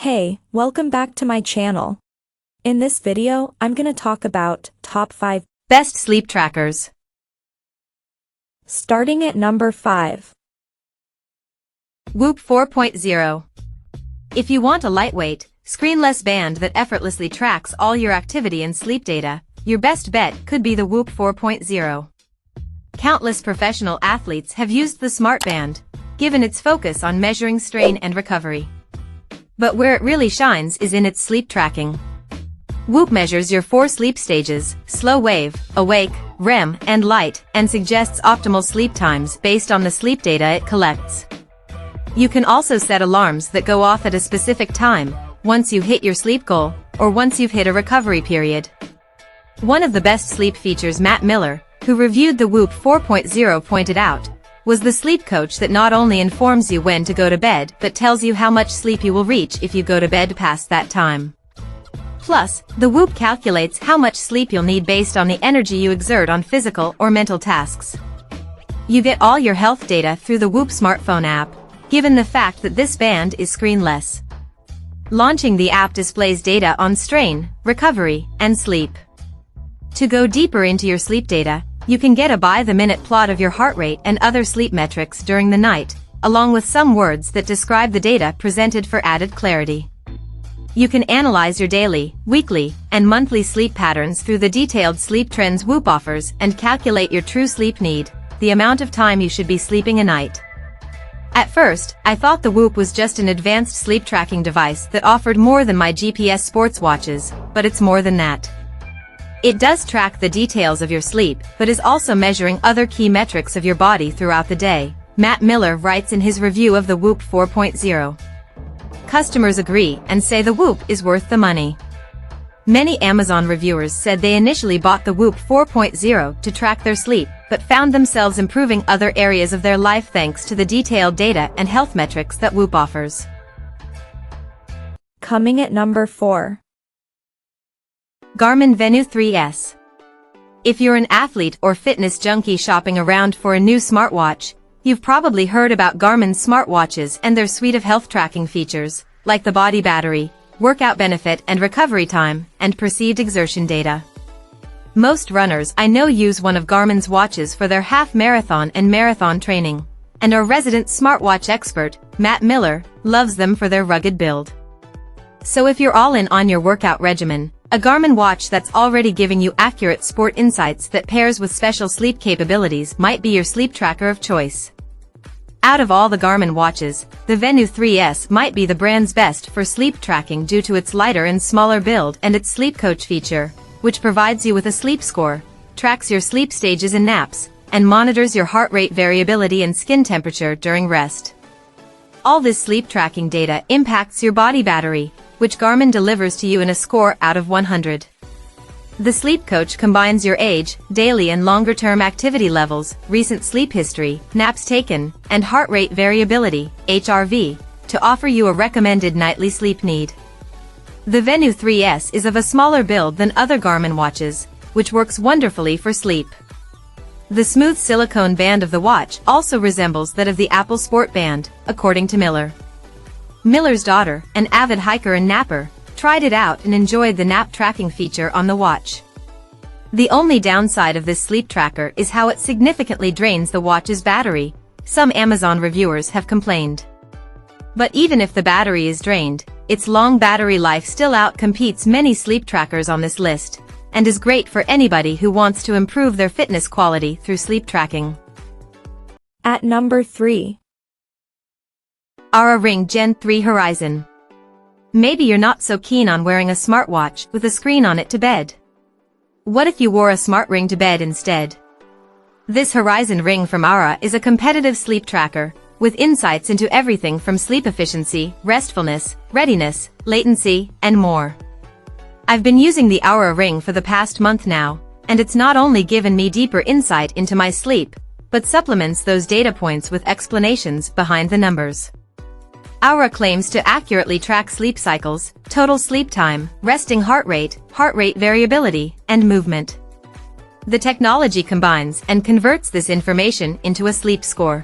Hey, welcome back to my channel. In this video, I'm gonna talk about top 5 best sleep trackers. Starting at number 5. Whoop 4.0. If you want a lightweight, screenless band that effortlessly tracks all your activity and sleep data, your best bet could be the Whoop 4.0. Countless professional athletes have used the smart band, given its focus on measuring strain and recovery. But where it really shines is in its sleep tracking. Whoop measures your 4 sleep stages, slow wave, awake, REM, and light, and suggests optimal sleep times based on the sleep data it collects. You can also set alarms that go off at a specific time, once you hit your sleep goal, or once you've hit a recovery period. One of the best sleep features Matt Miller, who reviewed the Whoop 4.0, pointed out, was the sleep coach that not only informs you when to go to bed but tells you how much sleep you will reach if you go to bed past that time. Plus, the Whoop calculates how much sleep you'll need based on the energy you exert on physical or mental tasks. You get all your health data through the Whoop smartphone app, given the fact that this band is screenless. Launching the app displays data on strain, recovery, and sleep. To go deeper into your sleep data, you can get a by-the-minute plot of your heart rate and other sleep metrics during the night, along with some words that describe the data presented for added clarity. You can analyze your daily, weekly, and monthly sleep patterns through the detailed sleep trends Whoop offers and calculate your true sleep need, the amount of time you should be sleeping a night. At first, I thought the Whoop was just an advanced sleep tracking device that offered more than my GPS sports watches, but it's more than that. It does track the details of your sleep, but is also measuring other key metrics of your body throughout the day, Matt Miller writes in his review of the Whoop 4.0. Customers agree and say the Whoop is worth the money. Many Amazon reviewers said they initially bought the Whoop 4.0 to track their sleep, but found themselves improving other areas of their life thanks to the detailed data and health metrics that Whoop offers. Coming at number 4. Garmin Venu 3S. If you're an athlete or fitness junkie shopping around for a new smartwatch, you've probably heard about Garmin's smartwatches and their suite of health tracking features, like the body battery, workout benefit and recovery time, and perceived exertion data. Most runners I know use one of Garmin's watches for their half marathon and marathon training, and our resident smartwatch expert, Matt Miller, loves them for their rugged build. So if you're all in on your workout regimen, a Garmin watch that's already giving you accurate sport insights that pairs with special sleep capabilities might be your sleep tracker of choice. Out of all the Garmin watches, the Venu 3S might be the brand's best for sleep tracking due to its lighter and smaller build and its sleep coach feature, which provides you with a sleep score, tracks your sleep stages and naps, and monitors your heart rate variability and skin temperature during rest. All this sleep tracking data impacts your body battery, which Garmin delivers to you in a score out of 100. The sleep coach combines your age, daily and longer-term activity levels, recent sleep history, naps taken, and heart rate variability, HRV, to offer you a recommended nightly sleep need. The Venu 3S is of a smaller build than other Garmin watches, which works wonderfully for sleep. The smooth silicone band of the watch also resembles that of the Apple Sport Band, according to Miller. Miller's daughter, an avid hiker and napper, tried it out and enjoyed the nap tracking feature on the watch. The only downside of this sleep tracker is how it significantly drains the watch's battery, some Amazon reviewers have complained. But even if the battery is drained, its long battery life still outcompetes many sleep trackers on this list, and is great for anybody who wants to improve their fitness quality through sleep tracking. At number 3. Oura Ring Gen 3 Horizon. Maybe you're not so keen on wearing a smartwatch with a screen on it to bed. What if you wore a smart ring to bed instead? This Horizon ring from Oura is a competitive sleep tracker, with insights into everything from sleep efficiency, restfulness, readiness, latency, and more. I've been using the Oura ring for the past month now, and it's not only given me deeper insight into my sleep, but supplements those data points with explanations behind the numbers. Oura claims to accurately track sleep cycles, total sleep time, resting heart rate variability, and movement. The technology combines and converts this information into a sleep score.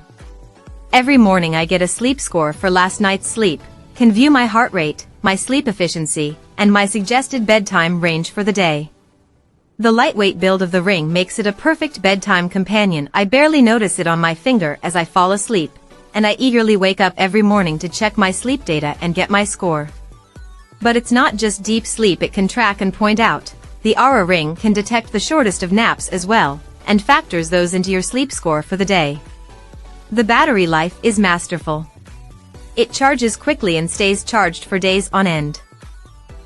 Every morning I get a sleep score for last night's sleep, can view my heart rate, my sleep efficiency, and my suggested bedtime range for the day. The lightweight build of the ring makes it a perfect bedtime companion. I barely notice it on my finger as I fall asleep, and I eagerly wake up every morning to check my sleep data and get my score. But it's not just deep sleep it can track and point out. The Oura ring can detect the shortest of naps as well, and factors those into your sleep score for the day. The battery life is masterful. It charges quickly and stays charged for days on end.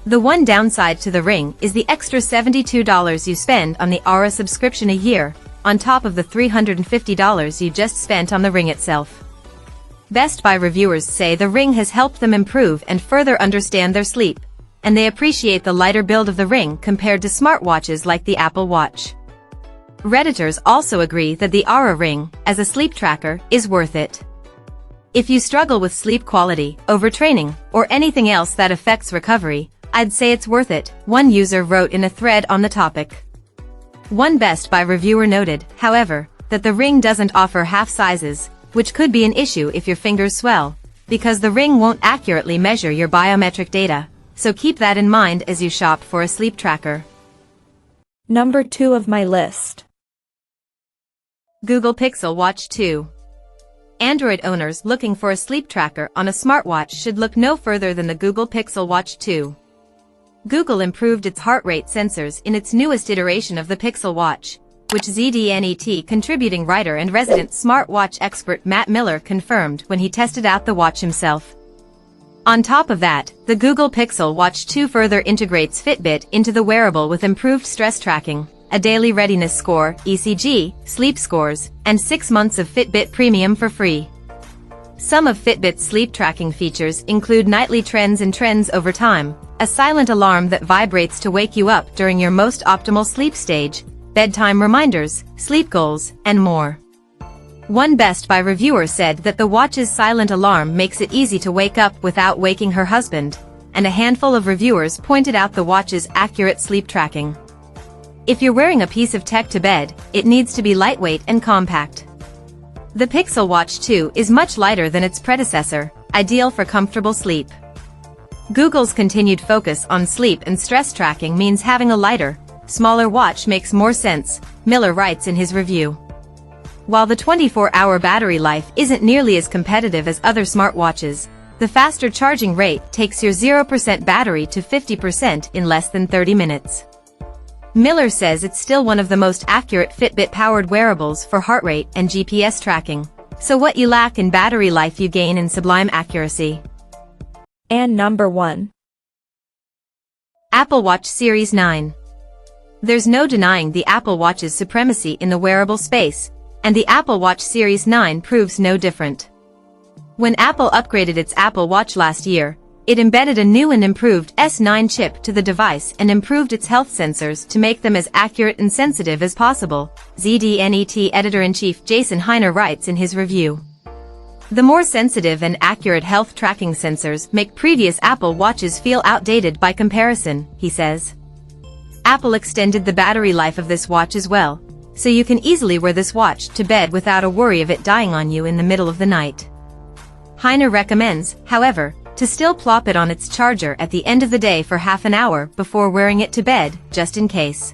The one downside to the ring is the extra $72 you spend on the Oura subscription a year, on top of the $350 you just spent on the ring itself. Best Buy reviewers say the ring has helped them improve and further understand their sleep, and they appreciate the lighter build of the ring compared to smartwatches like the Apple Watch. Redditors also agree that the Oura ring, as a sleep tracker, is worth it. If you struggle with sleep quality, overtraining, or anything else that affects recovery, I'd say it's worth it, one user wrote in a thread on the topic. One Best Buy reviewer noted, however, that the ring doesn't offer half sizes, which could be an issue if your fingers swell, because the ring won't accurately measure your biometric data, so keep that in mind as you shop for a sleep tracker. Number 2 of my list. Google Pixel Watch 2. Android owners looking for a sleep tracker on a smartwatch should look no further than the Google Pixel Watch 2. Google improved its heart rate sensors in its newest iteration of the Pixel Watch, which ZDNET contributing writer and resident smartwatch expert Matt Miller confirmed when he tested out the watch himself. On top of that, the Google Pixel Watch 2 further integrates Fitbit into the wearable with improved stress tracking, a daily readiness score, ECG, sleep scores, and 6 months of Fitbit Premium for free. Some of Fitbit's sleep tracking features include nightly trends and trends over time, a silent alarm that vibrates to wake you up during your most optimal sleep stage, bedtime reminders, sleep goals, and more. One Best Buy reviewer said that the watch's silent alarm makes it easy to wake up without waking her husband, and a handful of reviewers pointed out the watch's accurate sleep tracking. If you're wearing a piece of tech to bed, it needs to be lightweight and compact. The Pixel Watch 2 is much lighter than its predecessor, ideal for comfortable sleep. Google's continued focus on sleep and stress tracking means having a lighter, smaller watch makes more sense, Miller writes in his review. While the 24-hour battery life isn't nearly as competitive as other smartwatches, the faster charging rate takes your 0% battery to 50% in less than 30 minutes. Miller says it's still one of the most accurate Fitbit-powered wearables for heart rate and GPS tracking, so what you lack in battery life you gain in sublime accuracy. And number 1. Apple Watch Series 9. There's no denying the Apple Watch's supremacy in the wearable space, and the Apple Watch Series 9 proves no different. When Apple upgraded its Apple Watch last year, it embedded a new and improved S9 chip to the device and improved its health sensors to make them as accurate and sensitive as possible, ZDNET editor-in-chief Jason Heiner writes in his review. The more sensitive and accurate health tracking sensors make previous Apple Watches feel outdated by comparison, he says. Apple extended the battery life of this watch as well, so you can easily wear this watch to bed without a worry of it dying on you in the middle of the night. Heiner recommends, however, to still plop it on its charger at the end of the day for half an hour before wearing it to bed, just in case.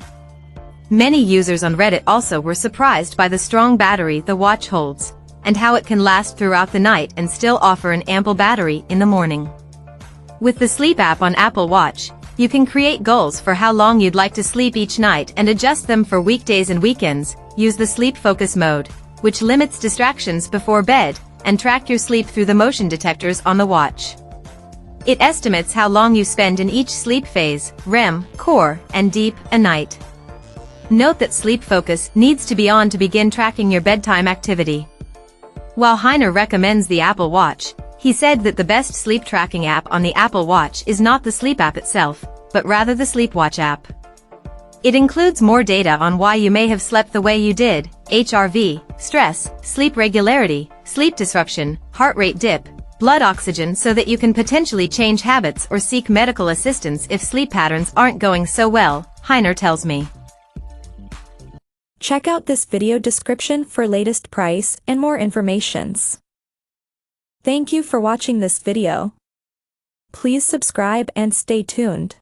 Many users on Reddit also were surprised by the strong battery the watch holds, and how it can last throughout the night and still offer an ample battery in the morning. With the Sleep app on Apple Watch, you can create goals for how long you'd like to sleep each night and adjust them for weekdays and weekends. Use the Sleep Focus mode, which limits distractions before bed, and track your sleep through the motion detectors on the watch. It estimates how long you spend in each sleep phase, REM, core, and deep, a night. Note that Sleep Focus needs to be on to begin tracking your bedtime activity. While Heiner recommends the Apple Watch, he said that the best sleep tracking app on the Apple Watch is not the Sleep app itself, but rather the Sleepwatch app. It includes more data on why you may have slept the way you did, HRV, stress, sleep regularity, sleep disruption, heart rate dip, blood oxygen, so that you can potentially change habits or seek medical assistance if sleep patterns aren't going so well, Heiner tells me. Check out this video description for latest price and more informations. Thank you for watching this video. Please subscribe and stay tuned.